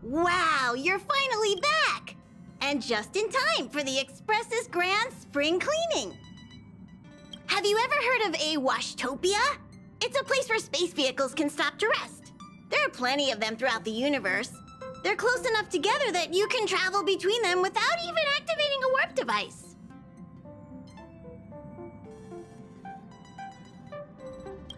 Wow, you're finally back! And just in time for the Express's grand spring cleaning. Have you ever heard of a washtopia? It's a place where space vehicles can stop to rest. There are plenty of them throughout the universe. They're close enough together that you can travel between them without even activating a warp device.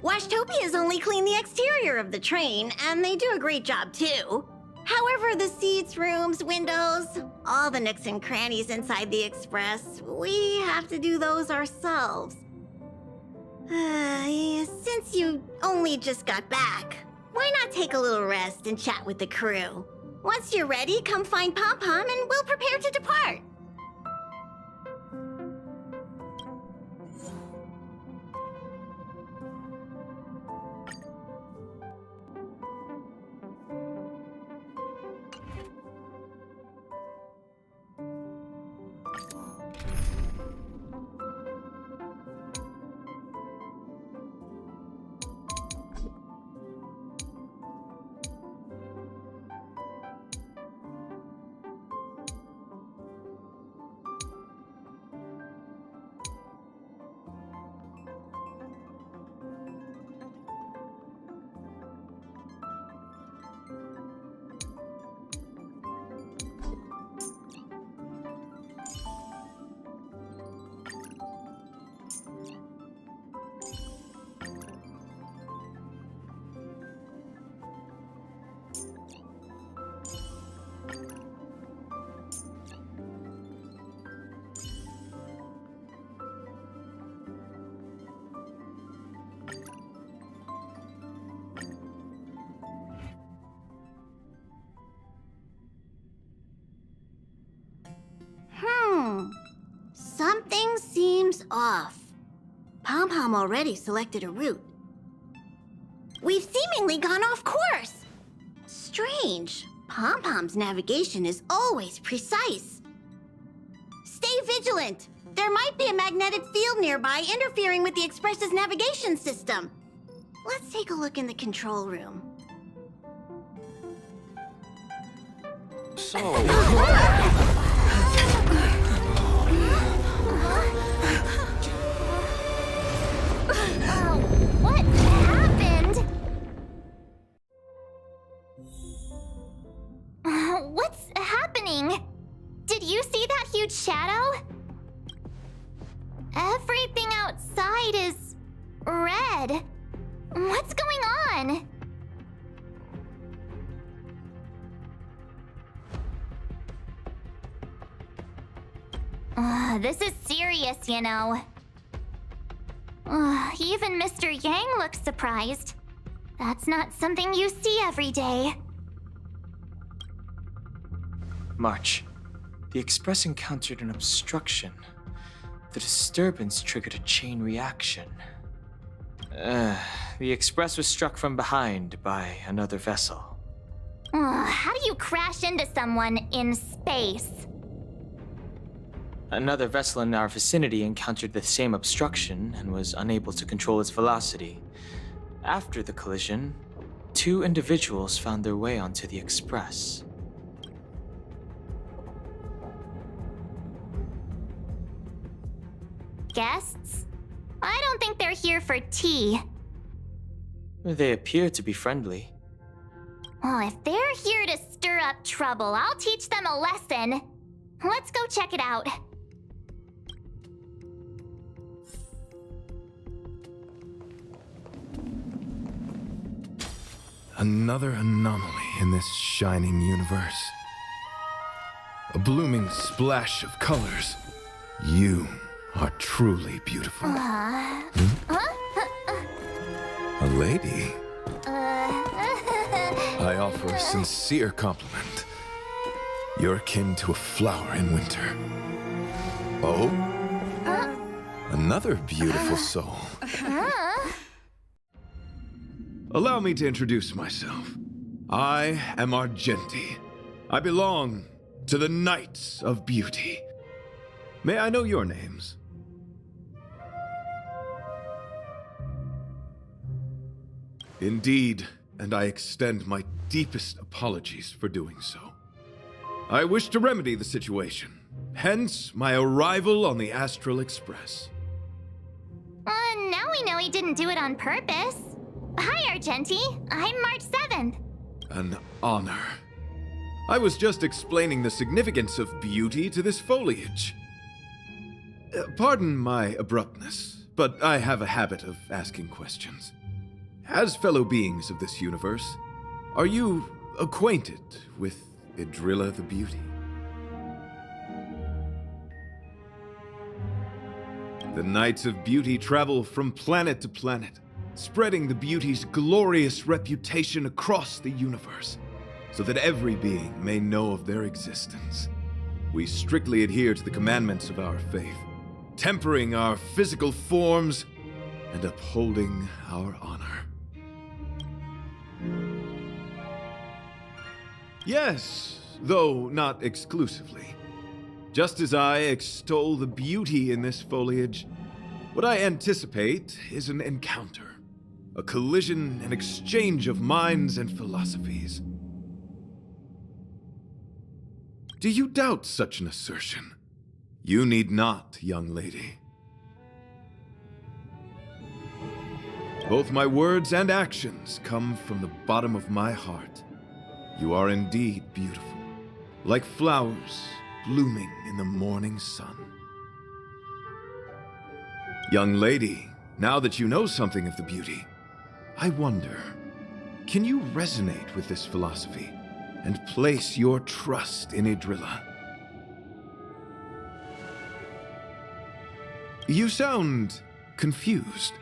Washtopias only clean the exterior of the train, and they do a great job too. However, the seats, rooms, windows, all the nooks and crannies inside the Express, we have to do those ourselves. Since you only just got back, why not take a little rest and chat with the crew? Once you're ready, come find Pom Pom and we'll prepare to depart. Something seems off. Pom Pom already selected a route. We've seemingly gone off course. Strange. Pom Pom's navigation is always precise. Stay vigilant. There might be a magnetic field nearby interfering with the Express's navigation system. Let's take a look in the control room. What happened? What's happening? Did you see that huge shadow? Everything outside is red. What's going on? This is serious, you know. Even Mr. Yang looks surprised. That's not something you see every day. March. The Express encountered an obstruction. The disturbance triggered a chain reaction. The Express was struck from behind by another vessel. How do you crash into someone in space? Another vessel in our vicinity encountered the same obstruction and was unable to control its velocity. After the collision, 2 individuals found their way onto the Express. Guests? I don't think they're here for tea. They appear to be friendly. Well, if they're here to stir up trouble, I'll teach them a lesson. Let's go check it out. Another anomaly in this shining universe. A blooming splash of colors. You are truly beautiful. A lady? I offer a sincere compliment. You're akin to a flower in winter. Oh? Another beautiful soul. Allow me to introduce myself. I am Argenti. I belong to the Knights of Beauty. May I know your names? Indeed, and I extend my deepest apologies for doing so. I wish to remedy the situation, hence my arrival on the Astral Express. Now we know he didn't do it on purpose. Hi, Argenti. I'm March 7th. An honor. I was just explaining the significance of beauty to this foliage. Pardon my abruptness, but I have a habit of asking questions. As fellow beings of this universe, are you acquainted with Idrilla the Beauty? The Knights of Beauty travel from planet to planet, spreading the beauty's glorious reputation across the universe, so that every being may know of their existence. We strictly adhere to the commandments of our faith, tempering our physical forms and upholding our honor. Yes, though not exclusively. Just as I extol the beauty in this foliage, what I anticipate is an encounter, a collision and exchange of minds and philosophies. Do you doubt such an assertion? You need not, young lady. Both my words and actions come from the bottom of my heart. You are indeed beautiful, like flowers blooming in the morning sun. Young lady, now that you know something of the beauty, I wonder, can you resonate with this philosophy and place your trust in Idrilla? You sound confused.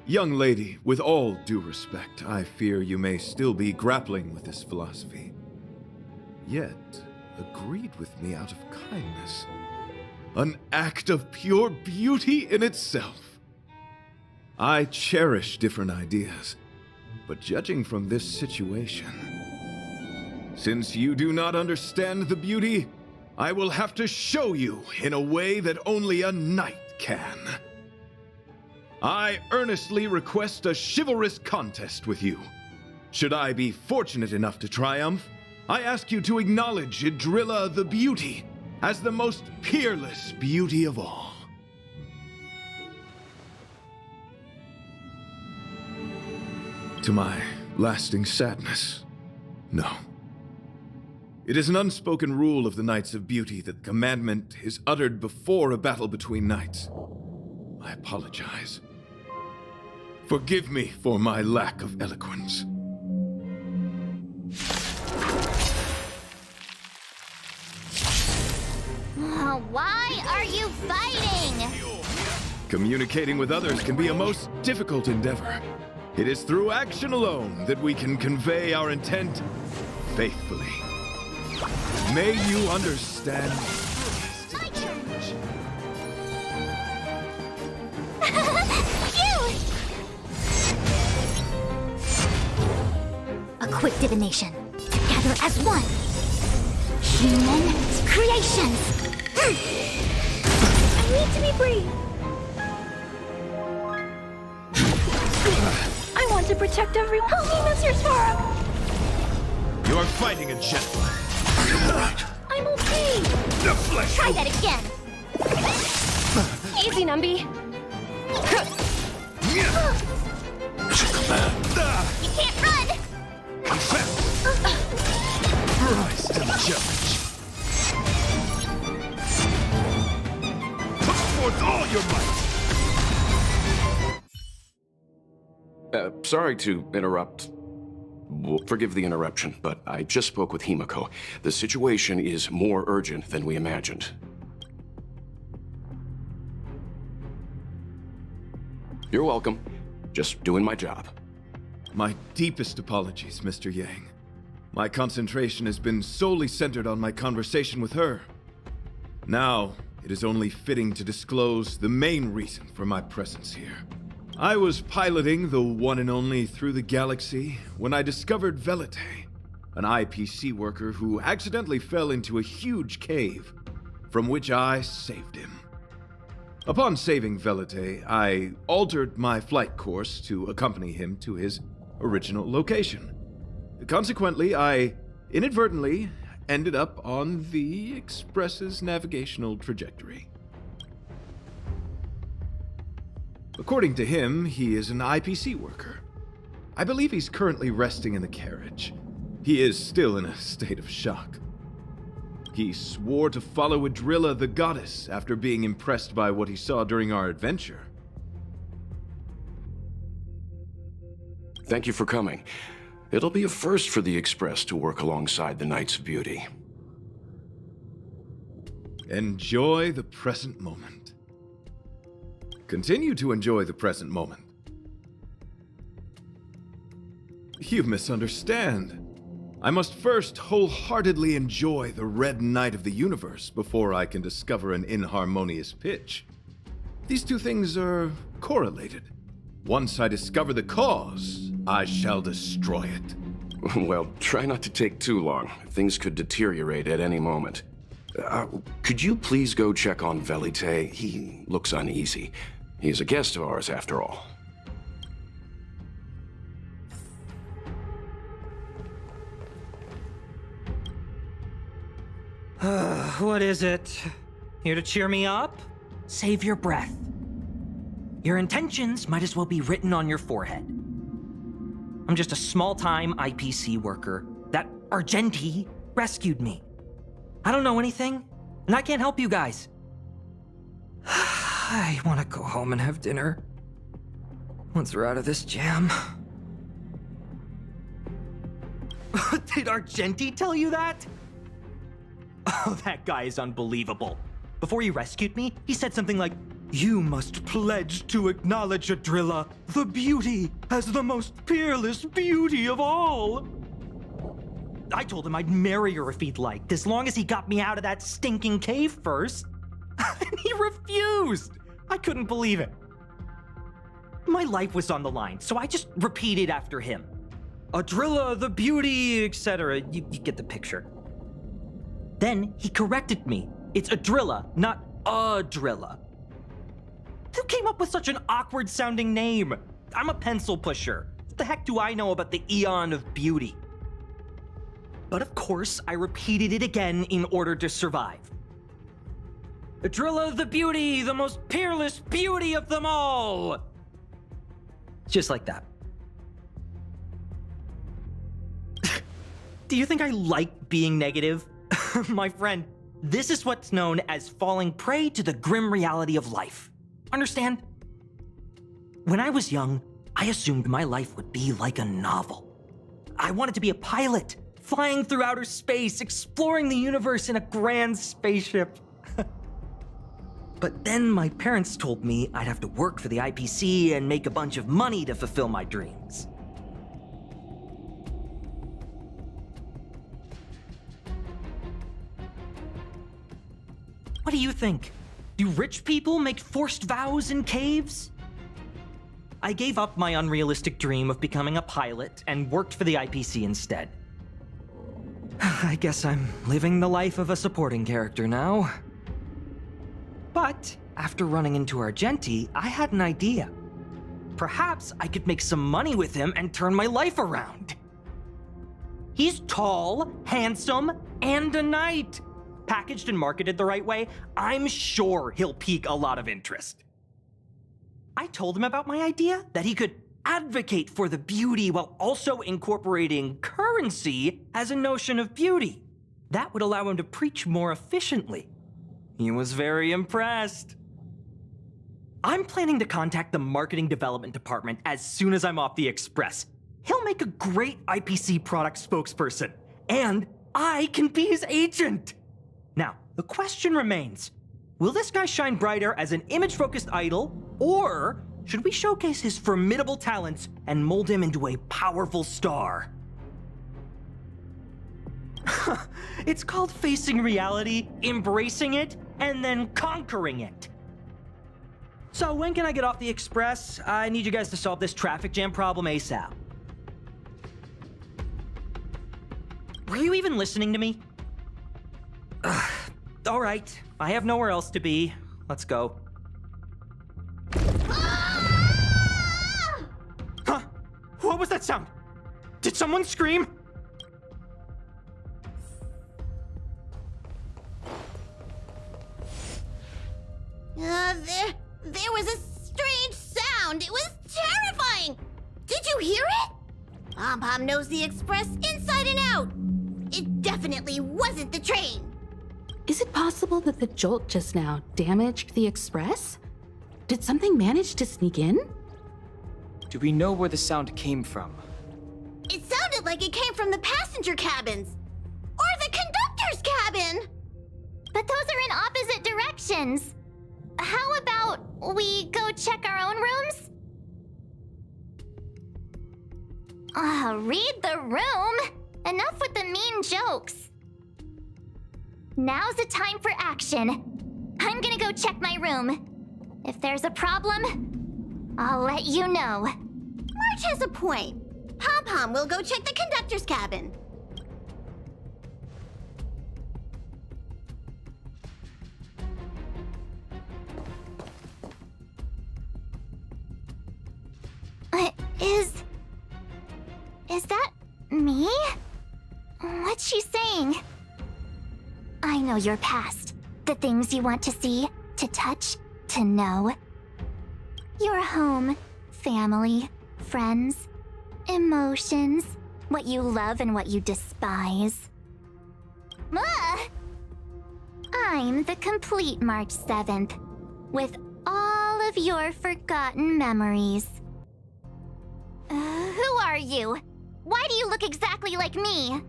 Young lady, with all due respect, I fear you may still be grappling with this philosophy. Yet, agreed with me out of kindness. An act of pure beauty in itself. I cherish different ideas, but judging from this situation, since you do not understand the beauty, I will have to show you in a way that only a knight can. I earnestly request a chivalrous contest with you. Should I be fortunate enough to triumph, I ask you to acknowledge Idrilla the Beauty as the most peerless beauty of all. To my lasting sadness, no. It is an unspoken rule of the Knights of Beauty that the commandment is uttered before a battle between knights. I apologize. Forgive me for my lack of eloquence. Why are you fighting? Communicating with others can be a most difficult endeavor. It is through action alone that we can convey our intent faithfully. May you understand. My turn. A quick divination. Together as one. Human creations. I need to be brave. I want to protect everyone. Help me, Mr. Sparrow. You are fighting a gentleman. I'm okay. The flesh. Try that again. Easy, Numby. You can't run. Rise to the challenge. Put forth all your might. Sorry to interrupt. Forgive the interruption, but I just spoke with Himiko. The situation is more urgent than we imagined. You're welcome. Just doing my job. My deepest apologies, Mr. Yang. My concentration has been solely centered on my conversation with her. Now, it is only fitting to disclose the main reason for my presence here. I was piloting the one and only through the galaxy when I discovered Velite, an IPC worker who accidentally fell into a huge cave, from which I saved him. Upon saving Velite, I altered my flight course to accompany him to his original location. Consequently, I inadvertently ended up on the Express's navigational trajectory. According to him, he is an IPC worker. I believe he's currently resting in the carriage. He is still in a state of shock. He swore to follow Adrilla the goddess after being impressed by what he saw during our adventure. Thank you for coming. It'll be a first for the Express to work alongside the Knights of Beauty. Enjoy the present moment. Continue to enjoy the present moment. You misunderstand. I must first wholeheartedly enjoy the Red Knight of the universe before I can discover an inharmonious pitch. These two things are correlated. Once I discover the cause, I shall destroy it. Well, try not to take too long. Things could deteriorate at any moment. Could you please go check on Velite? He looks uneasy. He's a guest of ours, after all. What is it? Here to cheer me up? Save your breath. Your intentions might as well be written on your forehead. I'm just a small-time IPC worker. That Argenti rescued me. I don't know anything, and I can't help you guys. I want to go home and have dinner. Once we're out of this jam. Did Argenti tell you that? Oh, that guy is unbelievable. Before he rescued me, he said something like, "You must pledge to acknowledge Adrilla, the beauty, as the most peerless beauty of all." I told him I'd marry her if he'd liked, as long as he got me out of that stinking cave first. And he refused. I couldn't believe it. My life was on the line, so I just repeated after him. Adrilla, the beauty, etc. You get the picture. Then he corrected me. It's Adrilla, not Adrilla. Who came up with such an awkward-sounding name? I'm a pencil pusher. What the heck do I know about the Eon of Beauty? But of course, I repeated it again in order to survive. Adrilla the beauty, the most peerless beauty of them all! Just like that. Do you think I like being negative? My friend, this is what's known as falling prey to the grim reality of life. Understand? When I was young, I assumed my life would be like a novel. I wanted to be a pilot, flying through outer space, exploring the universe in a grand spaceship. But then my parents told me I'd have to work for the IPC and make a bunch of money to fulfill my dreams. What do you think? Do rich people make forced vows in caves? I gave up my unrealistic dream of becoming a pilot and worked for the IPC instead. I guess I'm living the life of a supporting character now. But after running into Argenti, I had an idea. Perhaps I could make some money with him and turn my life around. He's tall, handsome, and a knight. Packaged and marketed the right way, I'm sure he'll pique a lot of interest. I told him about my idea, that he could advocate for the beauty while also incorporating currency as a notion of beauty. That would allow him to preach more efficiently. He was very impressed. I'm planning to contact the marketing development department as soon as I'm off the Express. He'll make a great IPC product spokesperson, and I can be his agent. Now, the question remains, will this guy shine brighter as an image-focused idol, or should we showcase his formidable talents and mold him into a powerful star? It's called facing reality, embracing it, and then conquering it. So when can I get off the Express? I need you guys to solve this traffic jam problem ASAP. Were you even listening to me? All right, I have nowhere else to be. Let's go. Huh? What was that that sound? Did someone scream? There was a strange sound. It was terrifying. Did you hear it? Pom-Pom knows the express inside and out. It definitely wasn't the train. Is it possible that the jolt just now damaged the express? Did something manage to sneak in? Do we know where the sound came from? It sounded like it came from the passenger cabins. Or the conductor's cabin. But those are in opposite directions. How about we go check our own rooms? Read the room. Enough with the mean jokes. Now's the time for action. I'm gonna go check my room. If there's a problem, I'll let you know. March has a point. Pom-Pom will go check the conductor's cabin. Is that me? What's she saying? I know your past. The things you want to see, to touch, to know. Your home, family, friends, emotions, what you love and what you despise. I'm the complete March 7th, with all of your forgotten memories. Who are you? Why do you look exactly like me?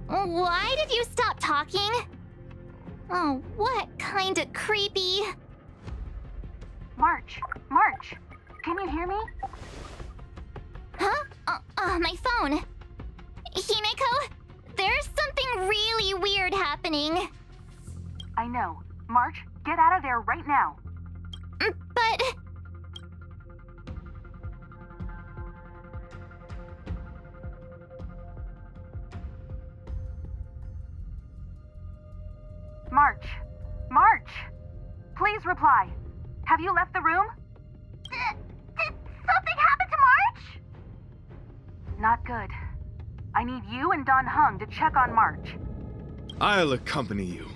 Why did you stop talking? Oh, what kind of creepy... March, can you hear me? Huh? My phone. Himeko, there's something really weird happening. I know. March, get out of there right now. But... March! Please reply. Have you left the room? Did something happen to March? Not good. I need you and Don Hung to check on March. I'll accompany you.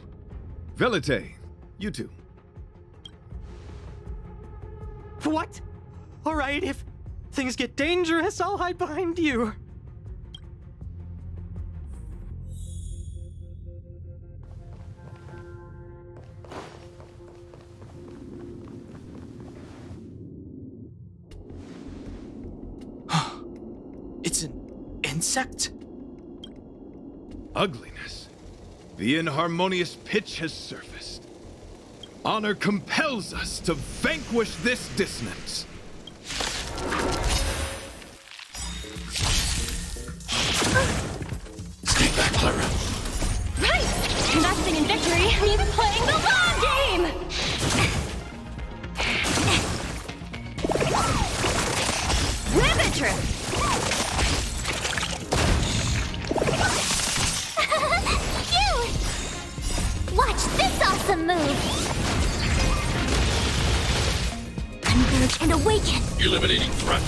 Velite, you two. What? All right, if things get dangerous, I'll hide behind you. It's an insect? Ugliness. The inharmonious pitch has surfaced. Honor compels us to vanquish this dissonance. Stay back, Clara. Right! Investing in victory means playing the long game! Riveter! Watch this awesome move! Converge and awaken! Eliminating threat.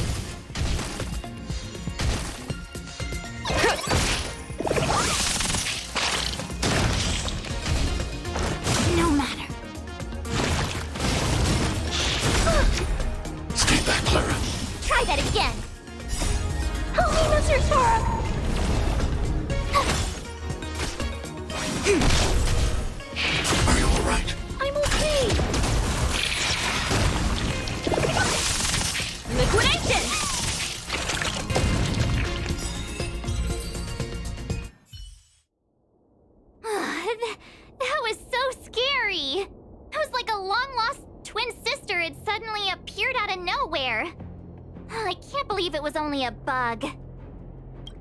No matter. Stay back, Clara. Try that again! Holy Mr. Sora! Are you all right? I'm okay! Liquidation! That was so scary! It was like a long-lost twin sister had suddenly appeared out of nowhere. I can't believe it was only a bug.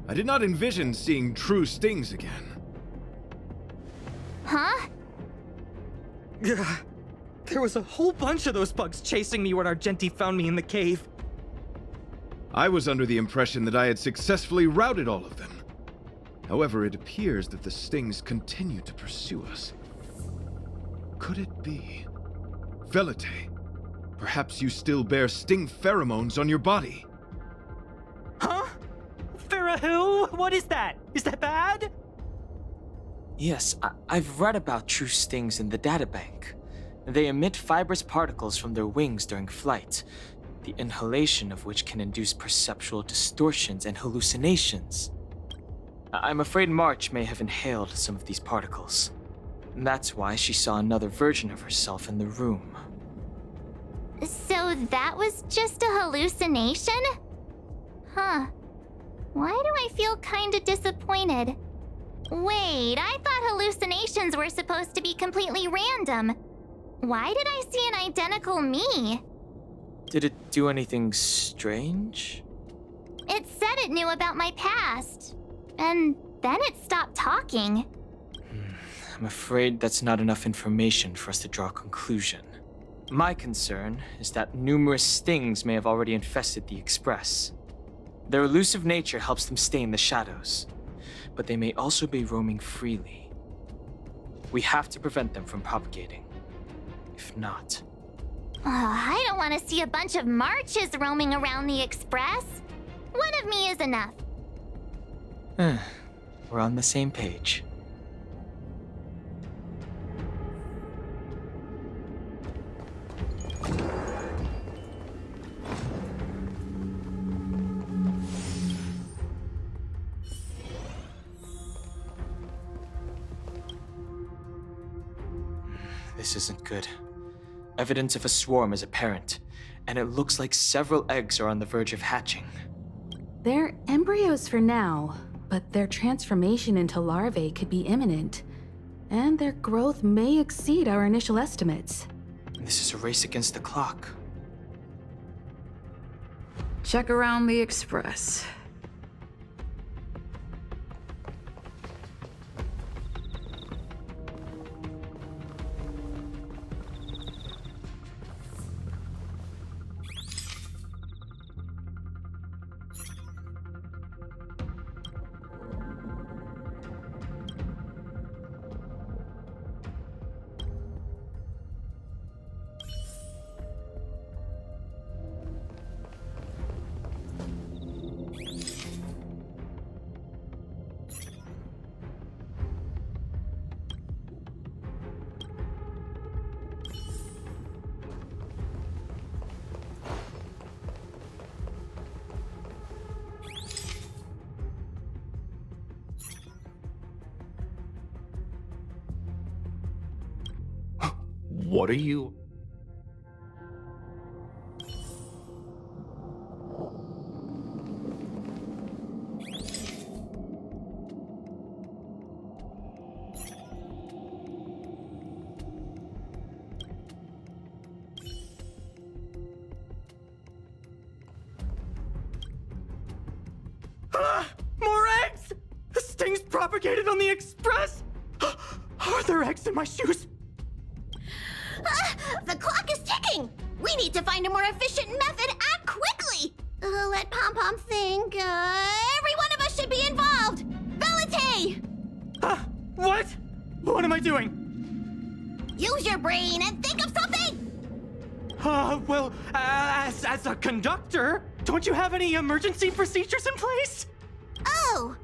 I did not envision seeing true stings again. Huh? There was a whole bunch of those bugs chasing me when Argenti found me in the cave. I was under the impression that I had successfully routed all of them. However, it appears that the stings continue to pursue us. Could it be? Velite, Perhaps you still bear sting pheromones on your body. Huh? Farah, what is that? Is that bad? Yes, I've read about true stings in the databank. They emit fibrous particles from their wings during flight, the inhalation of which can induce perceptual distortions and hallucinations. I'm afraid March may have inhaled some of these particles. That's why she saw another version of herself in the room. So that was just a hallucination? Huh. Why do I feel kinda disappointed? Wait, I thought hallucinations were supposed to be completely random. Why did I see an identical me? Did it do anything strange? It said it knew about my past. And then it stopped talking. I'm afraid that's not enough information for us to draw a conclusion. My concern is that numerous stings may have already infested the Express. Their elusive nature helps them stay in the shadows, but they may also be roaming freely. We have to prevent them from propagating. If not... Oh, I don't want to see a bunch of marches roaming around the Express. One of me is enough. We're on the same page. This isn't good. Evidence of a swarm is apparent, and it looks like several eggs are on the verge of hatching. They're embryos for now, but their transformation into larvae could be imminent, and their growth may exceed our initial estimates. This is a race against the clock. Check around the Express. What are you... More eggs! The stings propagated on the Express! Are there eggs in my shoes? The clock is ticking! We need to find a more efficient method. Act quickly! Let Pom Pom think. Every one of us should be involved! Velite! What? What am I doing? Use your brain and think of something! As a conductor, don't you have any emergency procedures in place? Oh!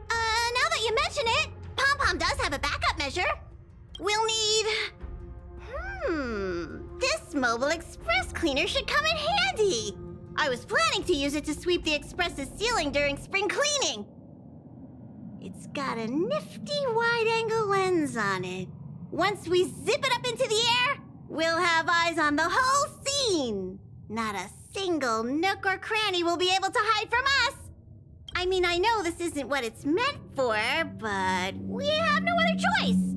Now that you mention it, Pom Pom does have a backup measure. We'll need... This mobile express cleaner should come in handy. I was planning to use it to sweep the express's ceiling during spring cleaning. It's got a nifty wide-angle lens on it. Once we zip it up into the air, we'll have eyes on the whole scene. Not a single nook or cranny will be able to hide from us. I mean, I know this isn't what it's meant for, but we have no other choice.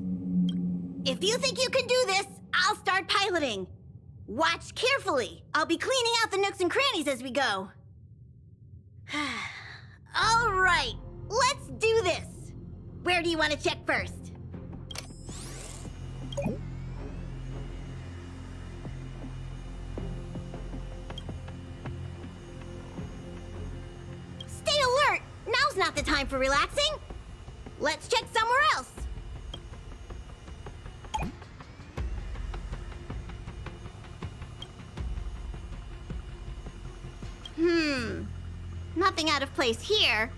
If you think you can do this, I'll start piloting. Watch carefully. I'll be cleaning out the nooks and crannies as we go. All right, let's do this. Where do you want to check first? Stay alert. Now's not the time for relaxing. Let's check somewhere else. nothing out of place here.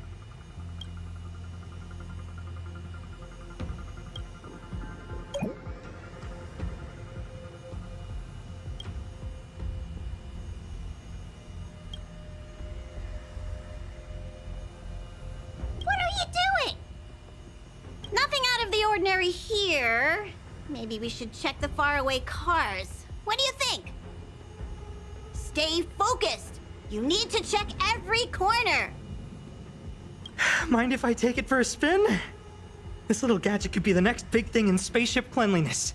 What are you doing? Nothing out of the ordinary here. Maybe we should check the faraway cars. What do you think? Stay focused. You need to check every corner. Mind if I take it for a spin? This little gadget could be the next big thing in spaceship cleanliness.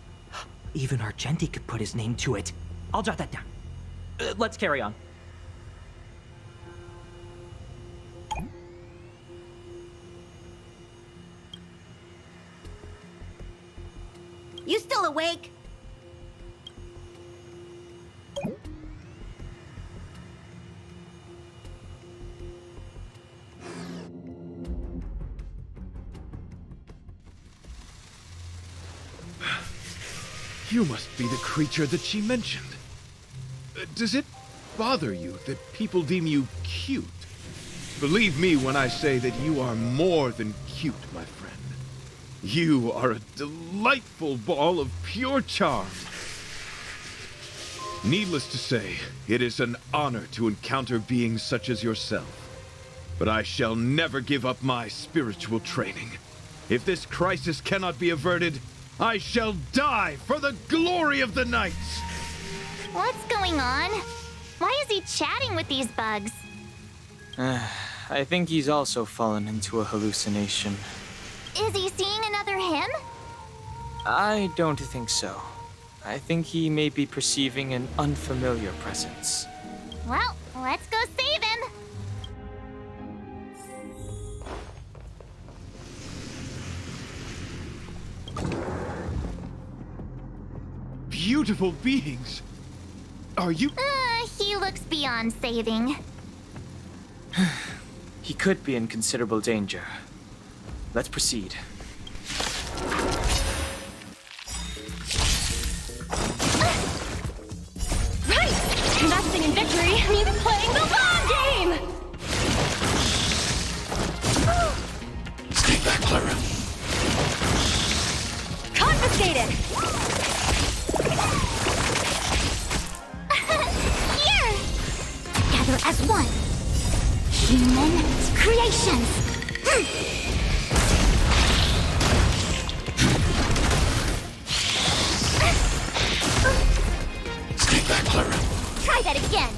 Even Argenti could put his name to it. I'll jot that down. Let's carry on. You still awake? You must be the creature that she mentioned. Does it bother you that people deem you cute? Believe me when I say that you are more than cute, my friend. You are a delightful ball of pure charm. Needless to say, it is an honor to encounter beings such as yourself. But I shall never give up my spiritual training. If this crisis cannot be averted, I shall die for the glory of the Knights! What's going on? Why is he chatting with these bugs? I think he's also fallen into a hallucination. Is he seeing another him? I don't think so. I think he may be perceiving an unfamiliar presence. Well, let's go save him. Beautiful beings! Are you... He looks beyond saving. He could be in considerable danger. Let's proceed. Right! Investing in victory means playing the long game! Stay back, Clara. Confiscated! Here! Together as one. Human creations. Stay back, Clara. Try that again.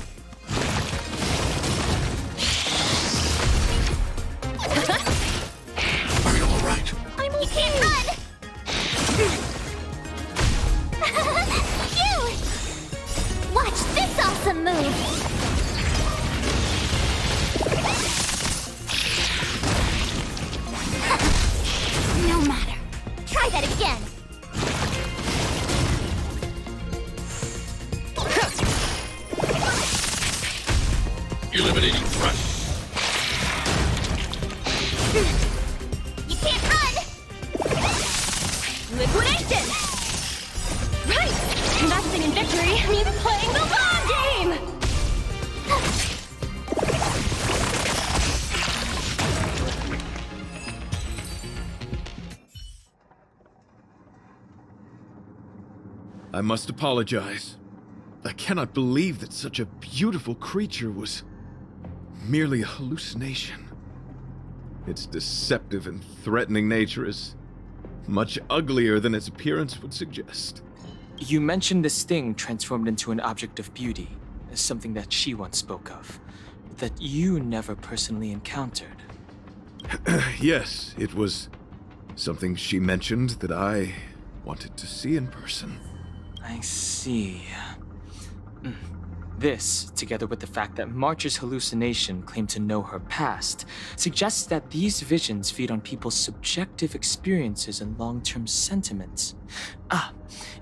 Are you all right? You can't run! You! Watch this awesome move! No matter. Try that again. Eliminating threat. You can't run! Liquidation! Right! Investing in victory means playing the long game! I must apologize. I cannot believe that such a beautiful creature was merely a hallucination. Its deceptive and threatening nature is much uglier than its appearance would suggest. You mentioned this thing transformed into an object of beauty, something that she once spoke of, that you never personally encountered. Yes, it was something she mentioned that I wanted to see in person. I see. This, together with the fact that March's hallucination claimed to know her past, suggests that these visions feed on people's subjective experiences and long-term sentiments.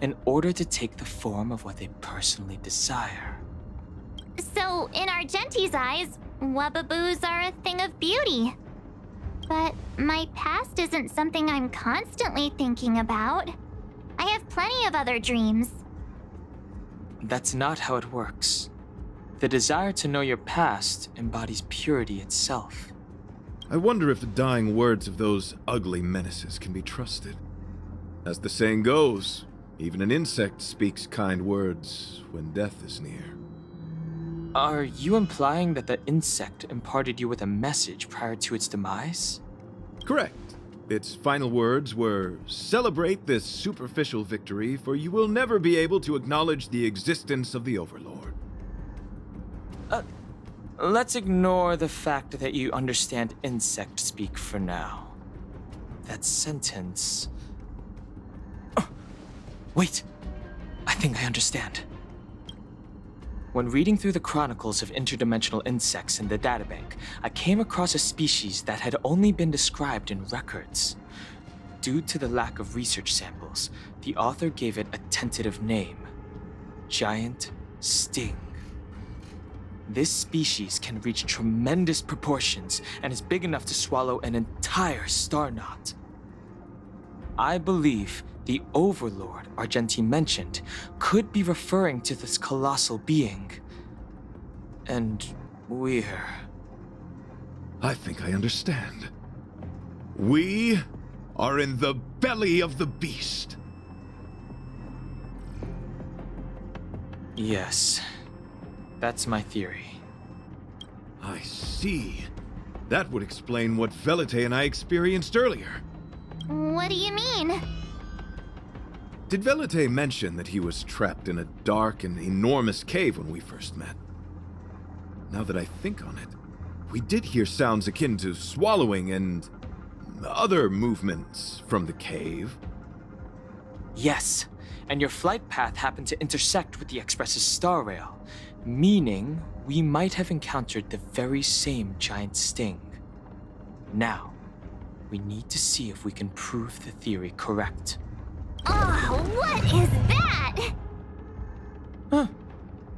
In order to take the form of what they personally desire. So, in Argenti's eyes, Wubbaboos are a thing of beauty. But my past isn't something I'm constantly thinking about. I have plenty of other dreams. That's not how it works. The desire to know your past embodies purity itself. I wonder if the dying words of those ugly menaces can be trusted. As the saying goes, even an insect speaks kind words when death is near. Are you implying that the insect imparted you with a message prior to its demise? Correct. Its final words were, "Celebrate this superficial victory, for you will never be able to acknowledge the existence of the Overlord." Let's ignore the fact that you understand insect speak for now. That sentence... Oh, wait! I think I understand. When reading through the chronicles of interdimensional insects in the databank, I came across a species that had only been described in records. Due to the lack of research samples, the author gave it a tentative name: Giant Sting. This species can reach tremendous proportions and is big enough to swallow an entire star knot. I believe the Overlord Argenti mentioned could be referring to this colossal being. And we're... I think I understand. We are in the belly of the beast. Yes, that's my theory. I see. That would explain what Velite and I experienced earlier. What do you mean? Did Velite mention that he was trapped in a dark and enormous cave when we first met? Now that I think on it, we did hear sounds akin to swallowing and other movements from the cave. Yes, and your flight path happened to intersect with the Express's star rail, meaning we might have encountered the very same giant sting. Now, we need to see if we can prove the theory correct. Oh, what is that? Huh.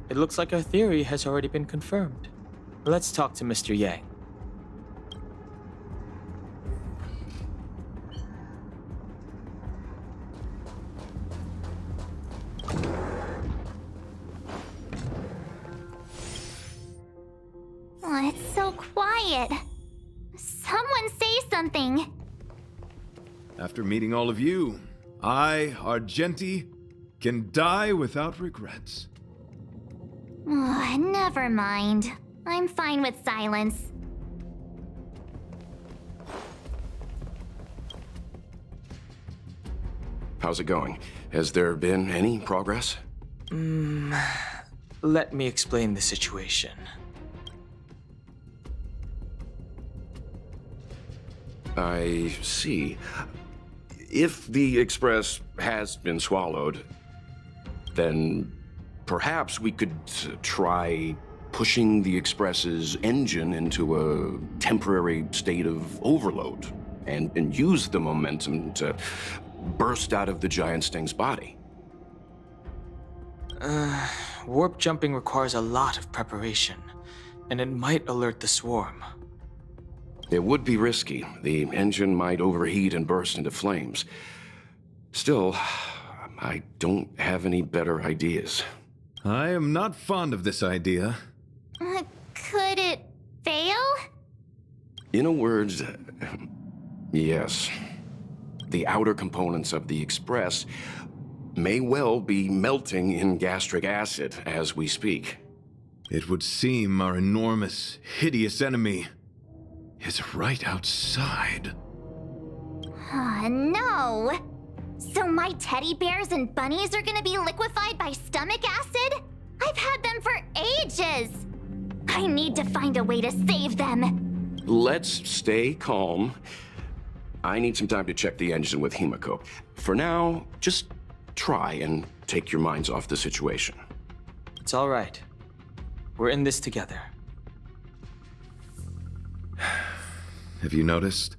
It looks like our theory has already been confirmed. Let's talk to Mr. Yang. Oh, it's so quiet. Someone say something. After meeting all of you, I, Argenti, can die without regrets. Oh, never mind. I'm fine with silence. How's it going? Has there been any progress? Let me explain the situation. I see. If the Express has been swallowed, then perhaps we could try pushing the Express's engine into a temporary state of overload and use the momentum to burst out of the giant sting's body. Warp jumping requires a lot of preparation, and it might alert the swarm. It would be risky. The engine might overheat and burst into flames. Still, I don't have any better ideas. I am not fond of this idea. Could it fail? In a word, yes. The outer components of the Express may well be melting in gastric acid as we speak. It would seem our enormous, hideous enemy is right outside. No! So my teddy bears and bunnies are gonna be liquefied by stomach acid? I've had them for ages! I need to find a way to save them. Let's stay calm. I need some time to check the engine with Himiko. For now, just try and take your minds off the situation. It's all right. We're in this together. Have you noticed?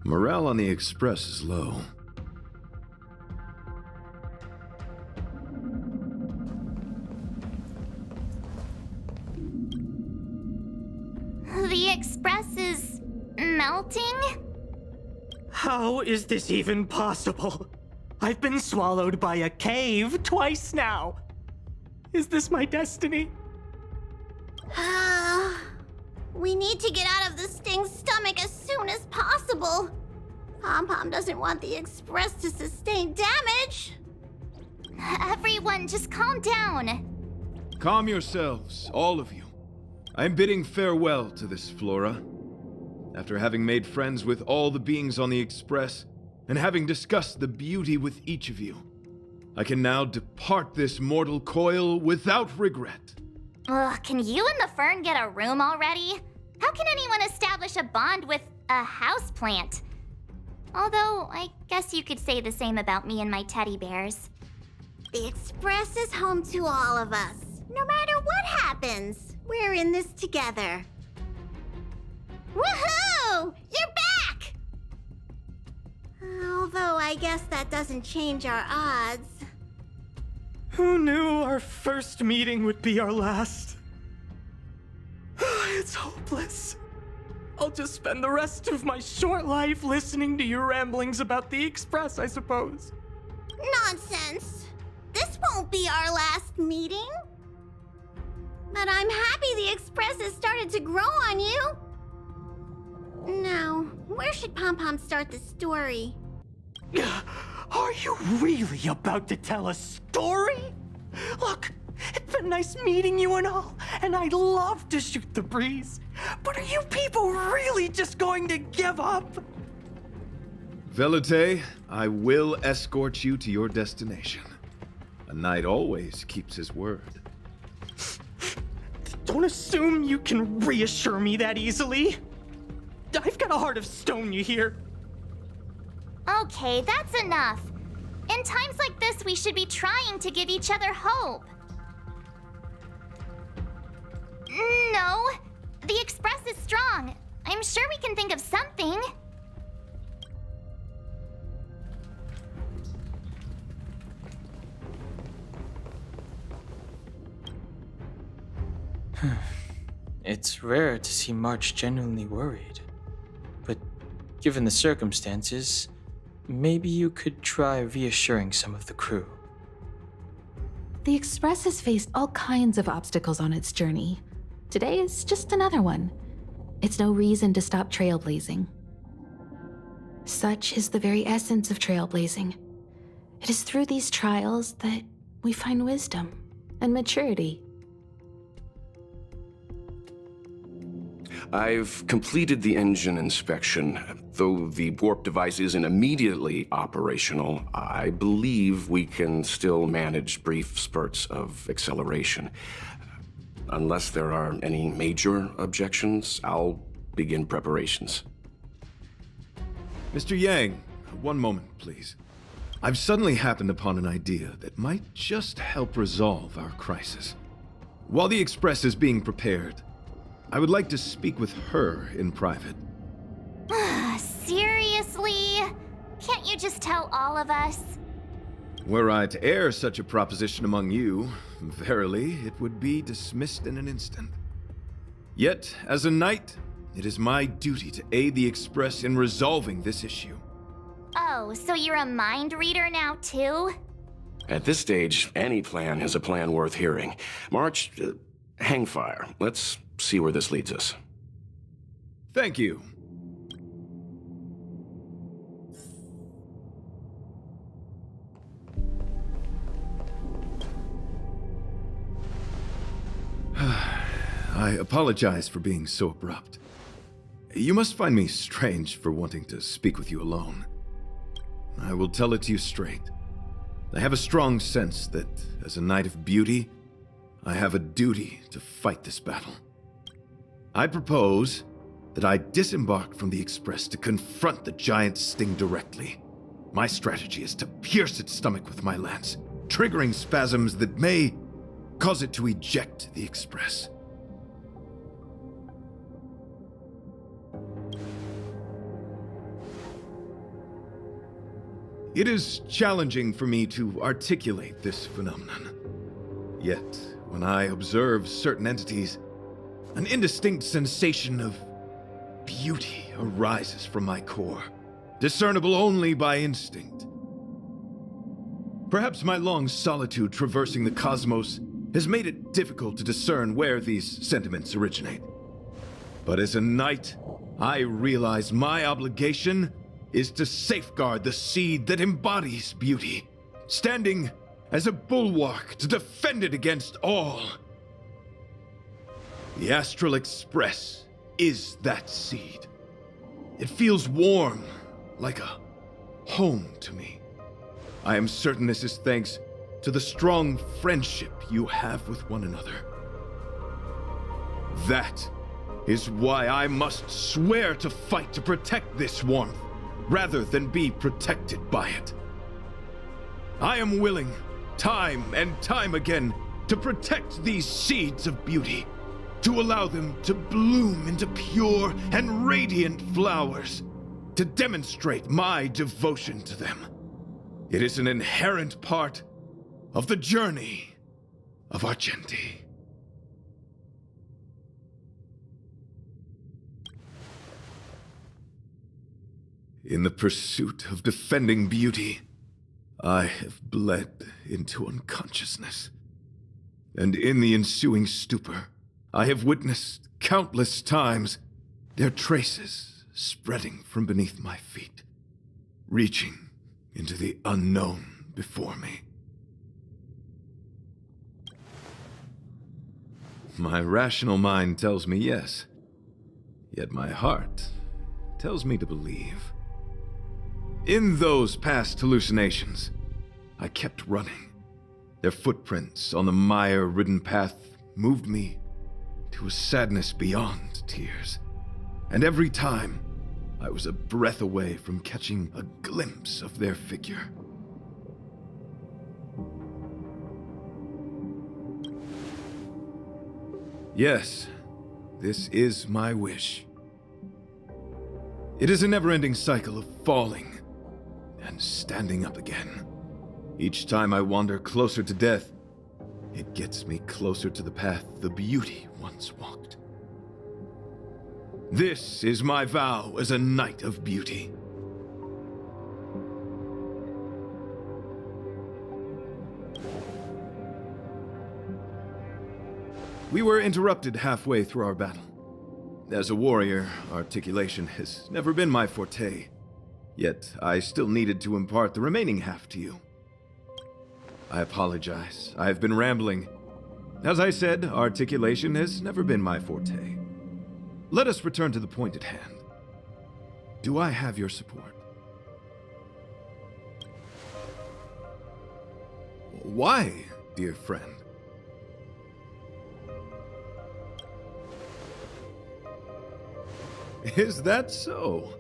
Morale on the Express is low. The Express is melting? How is this even possible? I've been swallowed by a cave twice now. Is this my destiny? We need to get out of this thing's stomach as soon as possible. Pom-Pom doesn't want the Express to sustain damage. Everyone, just calm down. Calm yourselves, all of you. I'm bidding farewell to this Flora. After having made friends with all the beings on the Express, and having discussed the beauty with each of you, I can now depart this mortal coil without regret. Ugh, can you and the Fern get a room already? How can anyone establish a bond with a houseplant? Although, I guess you could say the same about me and my teddy bears. The Express is home to all of us. No matter what happens, we're in this together. Woohoo! You're back! Although I guess that doesn't change our odds. Who knew our first meeting would be our last? It's hopeless. I'll just spend the rest of my short life listening to your ramblings about the Express, I suppose. Nonsense! This won't be our last meeting. But I'm happy the Express has started to grow on you. Now, where should Pom-Pom start the story? Are you really about to tell a story? Look, it's been nice meeting you and all, and I'd love to shoot the breeze. But are you people really just going to give up? Velite, I will escort you to your destination. A knight always keeps his word. Don't assume you can reassure me that easily. I've got a heart of stone, you hear? Okay, that's enough. In times like this, we should be trying to give each other hope. No, the Express is strong. I'm sure we can think of something. It's rare to see March genuinely worried. But given the circumstances, maybe you could try reassuring some of the crew. The Express has faced all kinds of obstacles on its journey. Today is just another one. It's no reason to stop trailblazing. Such is the very essence of trailblazing. It is through these trials that we find wisdom and maturity. I've completed the engine inspection. Though the warp device isn't immediately operational, I believe we can still manage brief spurts of acceleration. Unless there are any major objections, I'll begin preparations. Mr. Yang, one moment, please. I've suddenly happened upon an idea that might just help resolve our crisis. While the Express is being prepared, I would like to speak with her in private. Seriously? Can't you just tell all of us? Were I to air such a proposition among you, verily, it would be dismissed in an instant. Yet, as a knight, it is my duty to aid the Express in resolving this issue. Oh, so you're a mind reader now, too? At this stage, any plan is a plan worth hearing. March, hang fire. Let's see where this leads us. Thank you. I apologize for being so abrupt. You must find me strange for wanting to speak with you alone. I will tell it to you straight. I have a strong sense that, as a knight of beauty, I have a duty to fight this battle. I propose that I disembark from the Express to confront the giant sting directly. My strategy is to pierce its stomach with my lance, triggering spasms that may cause it to eject the Express. It is challenging for me to articulate this phenomenon. Yet, when I observe certain entities, an indistinct sensation of beauty arises from my core, discernible only by instinct. Perhaps my long solitude traversing the cosmos has made it difficult to discern where these sentiments originate. But as a knight, I realize my obligation is to safeguard the seed that embodies beauty, standing as a bulwark to defend it against all. The Astral Express is that seed. It feels warm, like a home to me. I am certain this is thanks to the strong friendship you have with one another. That is why I must swear to fight to protect this warmth, rather than be protected by it. I am willing, time and time again, to protect these seeds of beauty, to allow them to bloom into pure and radiant flowers, to demonstrate my devotion to them. It is an inherent part of the journey of Argenti. In the pursuit of defending beauty, I have bled into unconsciousness. And in the ensuing stupor, I have witnessed countless times their traces spreading from beneath my feet, reaching into the unknown before me. My rational mind tells me yes, yet my heart tells me to believe. In those past hallucinations, I kept running. Their footprints on the mire-ridden path moved me to a sadness beyond tears. And every time, I was a breath away from catching a glimpse of their figure. Yes, this is my wish. It is a never-ending cycle of falling and standing up again. Each time I wander closer to death, it gets me closer to the path the beauty once walked. This is my vow as a knight of beauty. We were interrupted halfway through our battle. As a warrior, articulation has never been my forte. Yet, I still needed to impart the remaining half to you. I apologize. I have been rambling. As I said, articulation has never been my forte. Let us return to the point at hand. Do I have your support? Why, dear friend? Is that so?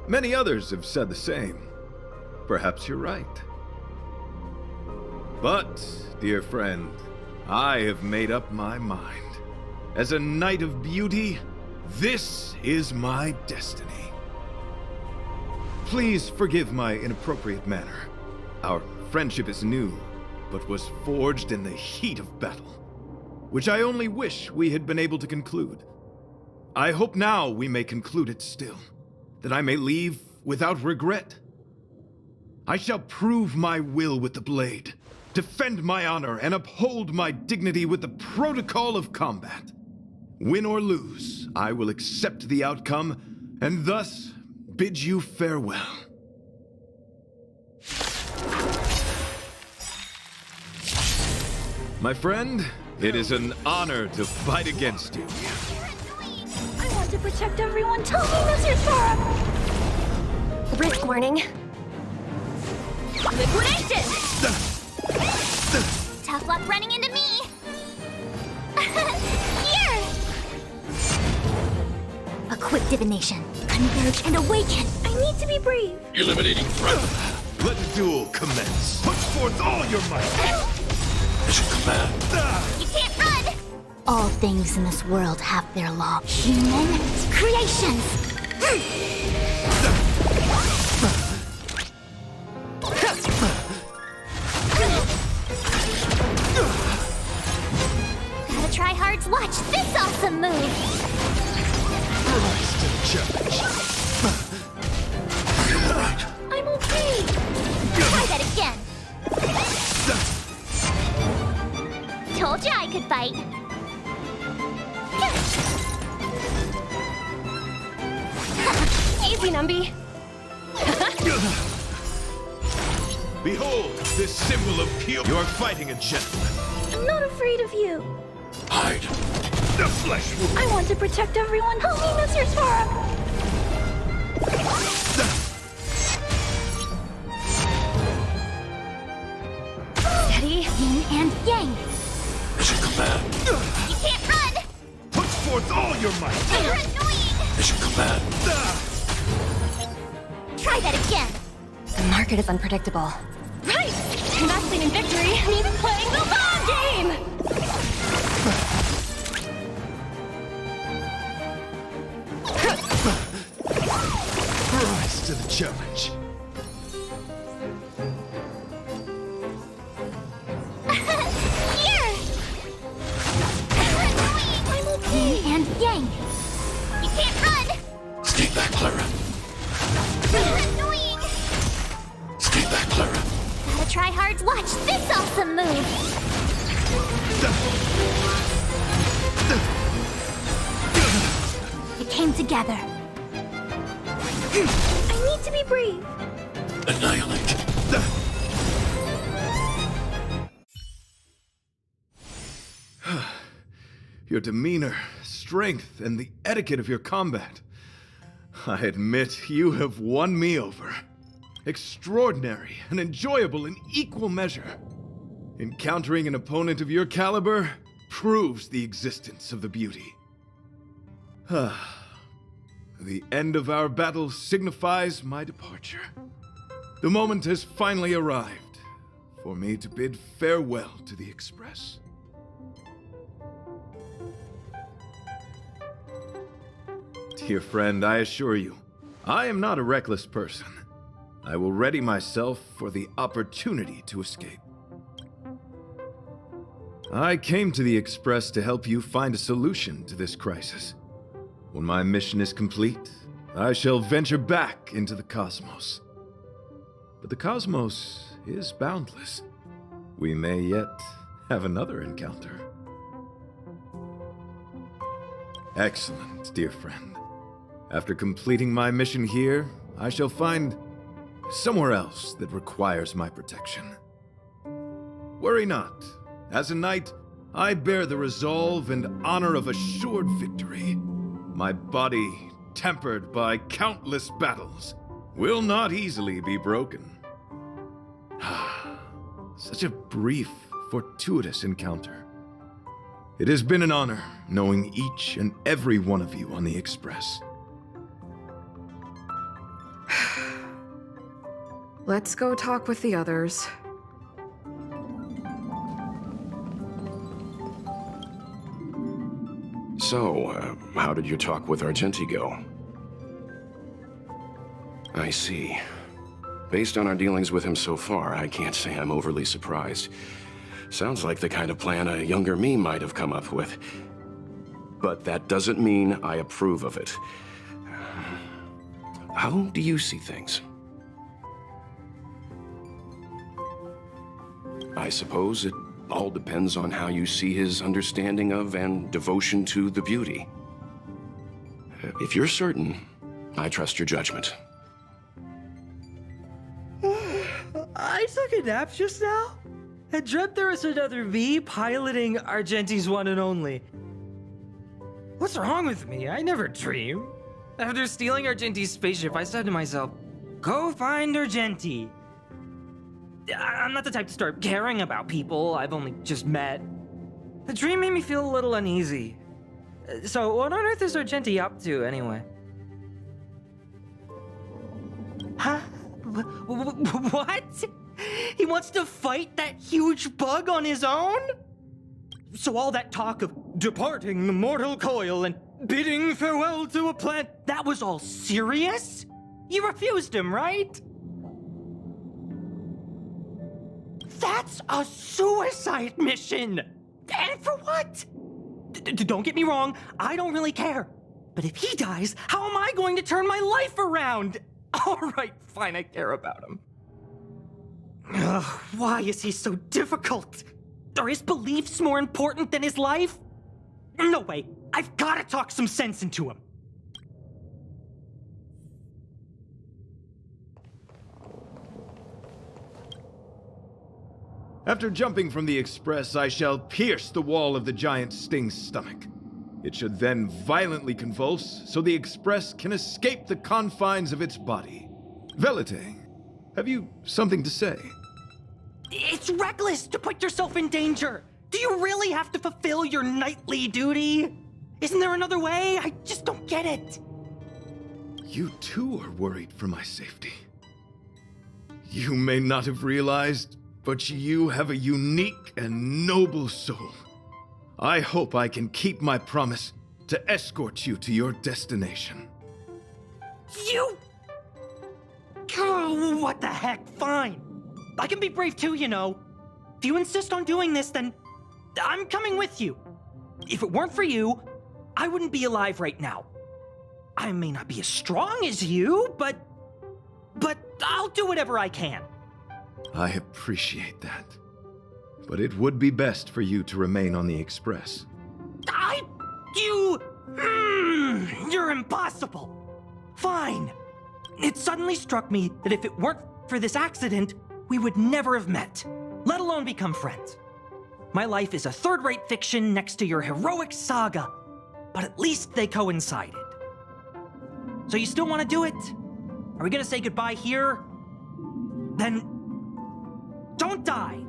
Many others have said the same. Perhaps you're right. But, dear friend, I have made up my mind. As a knight of beauty, this is my destiny. Please forgive my inappropriate manner. Our friendship is new, but was forged in the heat of battle, which I only wish we had been able to conclude. I hope now we may conclude it still, that I may leave without regret. I shall prove my will with the blade, defend my honor, and uphold my dignity with the protocol of combat. Win or lose, I will accept the outcome, and thus bid you farewell. My friend, it is an honor to fight against you. I want to protect everyone. Tell me, Mr. Thorpe! Risk warning. Liquidation! Tough luck running into me! Here! A quick divination. Converge and awaken. I need to be brave. Eliminating threat. Let the duel commence. Put forth all your might. Mission command. You can't run! All things in this world have their law. Human creations! Gotta try hard to watch this awesome move! I'm okay! Try that again! Told you I could fight! Easy, Numby. Behold, this symbol of pure. You are fighting a gentleman. I'm not afraid of you. Hide. The flesh wound. I want to protect everyone. Help me, Mr. Sora. Steady, yin and yang. Mission command. You can't run! Put forth all your might. You're annoying! Mission command. Try that again. The market is unpredictable. Right! Wrestling in victory means playing the long game! Rise to the challenge. Here! Annoying! I'm okay. Yin and yang. You can't run! Stay back, Clara. You're annoying! Stay back, Clara. Gotta try hard to watch this awesome move! It came together. I need to be brave. Annihilate. Your demeanor, strength, and the etiquette of your combat. I admit you have won me over. Extraordinary and enjoyable in equal measure. Encountering an opponent of your caliber proves the existence of the beauty. The end of our battle signifies my departure. The moment has finally arrived for me to bid farewell to the Express. Dear friend, I assure you, I am not a reckless person. I will ready myself for the opportunity to escape. I came to the Express to help you find a solution to this crisis. When my mission is complete, I shall venture back into the cosmos. But the cosmos is boundless. We may yet have another encounter. Excellent, dear friend. After completing my mission here, I shall find somewhere else that requires my protection. Worry not. As a knight, I bear the resolve and honor of assured victory. My body, tempered by countless battles, will not easily be broken. Such a brief, fortuitous encounter. It has been an honor knowing each and every one of you on the Express. Let's go talk with the others. So, how did your talk with Argenti go? I see. Based on our dealings with him so far, I can't say I'm overly surprised. Sounds like the kind of plan a younger me might have come up with. But that doesn't mean I approve of it. How do you see things? I suppose it all depends on how you see his understanding of and devotion to the beauty. If you're certain, I trust your judgment. I took a nap just now. I dreamt there was another me piloting Argenti's one and only. What's wrong with me? I never dream. After stealing Argenti's spaceship, I said to myself, go find Argenti. I'm not the type to start caring about people I've only just met. The dream made me feel a little uneasy. So what on earth is Argenti up to, anyway? Huh? What? He wants to fight that huge bug on his own? So all that talk of departing the mortal coil and bidding farewell to a planet, that was all serious? You refused him, right? That's a suicide mission! And for what? Don't get me wrong, I don't really care. But if he dies, how am I going to turn my life around? Alright, fine, I care about him. Ugh, why is he so difficult? Are his beliefs more important than his life? No way, I've gotta talk some sense into him. After jumping from the express, I shall pierce the wall of the giant sting's stomach. It should then violently convulse, so the express can escape the confines of its body. Velite, have you something to say? It's reckless to put yourself in danger. Do you really have to fulfill your nightly duty? Isn't there another way? I just don't get it. You too are worried for my safety. You may not have realized, but you have a unique and noble soul. I hope I can keep my promise to escort you to your destination. You... Oh, what the heck? Fine. I can be brave too, you know. If you insist on doing this, then I'm coming with you. If it weren't for you, I wouldn't be alive right now. I may not be as strong as you, but I'll do whatever I can. I appreciate that. But it would be best for you to remain on the Express. You're impossible. Fine. It suddenly struck me that if it weren't for this accident, we would never have met, let alone become friends. My life is a third-rate fiction next to your heroic saga, but at least they coincided. So you still want to do it? Are we gonna say goodbye here? Then don't die.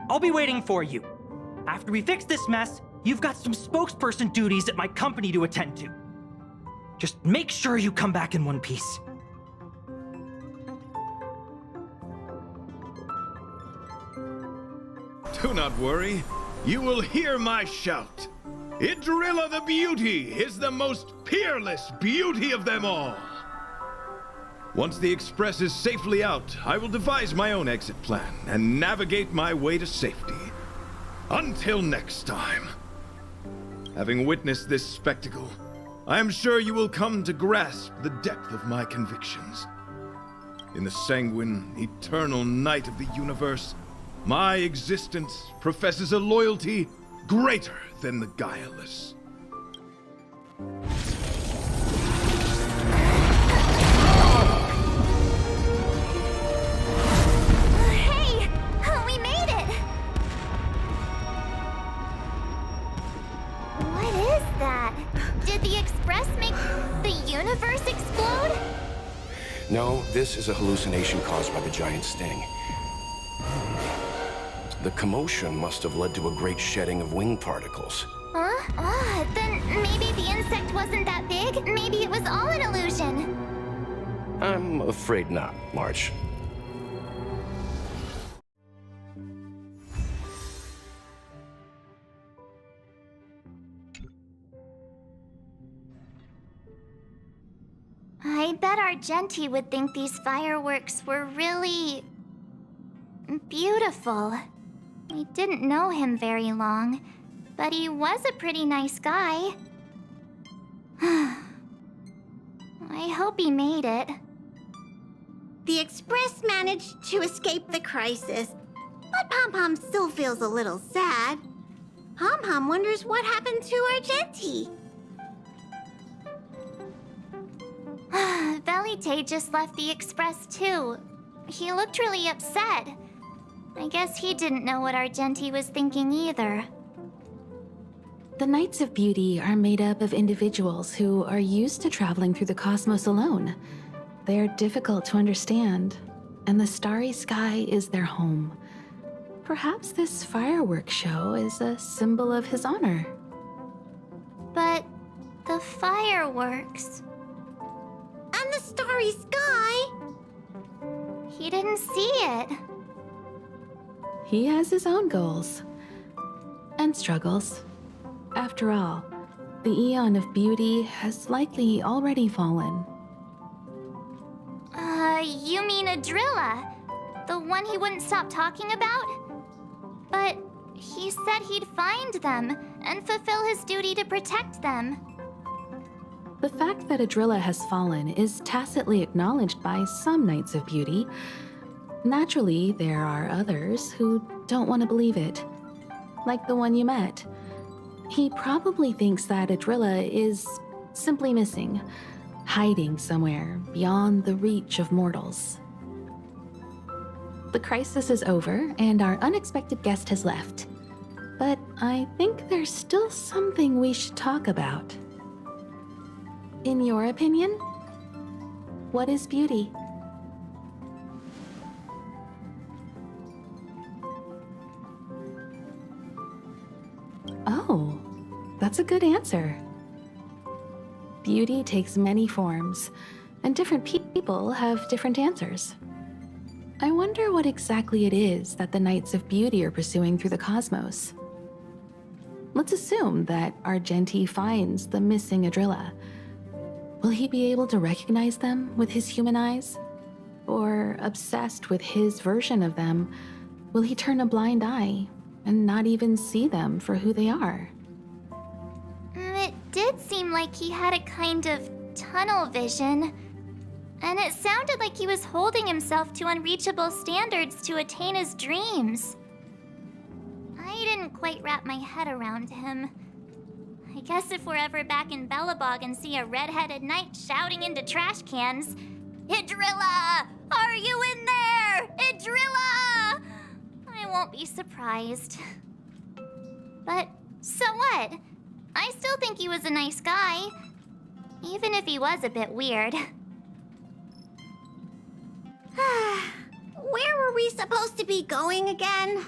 I'll be waiting for you. After we fix this mess, you've got some spokesperson duties at my company to attend to. Just make sure you come back in one piece. Do not worry. You will hear my shout. Idrilla the Beauty is the most peerless beauty of them all. Once the Express is safely out, I will devise my own exit plan and navigate my way to safety. Until next time. Having witnessed this spectacle, I am sure you will come to grasp the depth of my convictions. In the sanguine, eternal night of the universe, my existence professes a loyalty greater than the guileless. Hey! We made it! What is that? Did the Express make the universe explode? No, this is a hallucination caused by the giant sting. The commotion must have led to a great shedding of wing particles. Huh? Then maybe the insect wasn't that big? Maybe it was all an illusion? I'm afraid not, March. I bet Argenti would think these fireworks were really... beautiful. We didn't know him very long, but he was a pretty nice guy. I hope he made it. The Express managed to escape the crisis, but Pom-Pom still feels a little sad. Pom-Pom wonders what happened to Argenti. Velite just left the Express too. He looked really upset. I guess he didn't know what Argenti was thinking either. The Knights of Beauty are made up of individuals who are used to traveling through the cosmos alone. They are difficult to understand, and the starry sky is their home. Perhaps this fireworks show is a symbol of his honor. But the fireworks... And the starry sky! He didn't see it. He has his own goals and struggles. After all, the Eon of Beauty has likely already fallen. You mean Idrilla? The one he wouldn't stop talking about? But he said he'd find them and fulfill his duty to protect them. The fact that Idrilla has fallen is tacitly acknowledged by some Knights of Beauty. Naturally, there are others who don't want to believe it. Like the one you met. He probably thinks that Idrilla is simply missing, hiding somewhere beyond the reach of mortals. the crisis is over and our unexpected guest has left. But I think there's still something we should talk about. In your opinion, what is beauty? Oh, that's a good answer. Beauty takes many forms, and different people have different answers. I wonder what exactly it is that the Knights of Beauty are pursuing through the cosmos. Let's assume that Argenti finds the missing Adrilla. Will he be able to recognize them with his human eyes? Or, obsessed with his version of them, will he turn a blind eye and not even see them for who they are? It did seem like he had a kind of tunnel vision. And it sounded like he was holding himself to unreachable standards to attain his dreams. I didn't quite wrap my head around him. I guess if we're ever back in Belobog and see a red-headed knight shouting into trash cans, "Idrilla! Are you in there? Idrilla!" I won't be surprised. But so what? I still think he was a nice guy, even if he was a bit weird. Where were we supposed to be going again?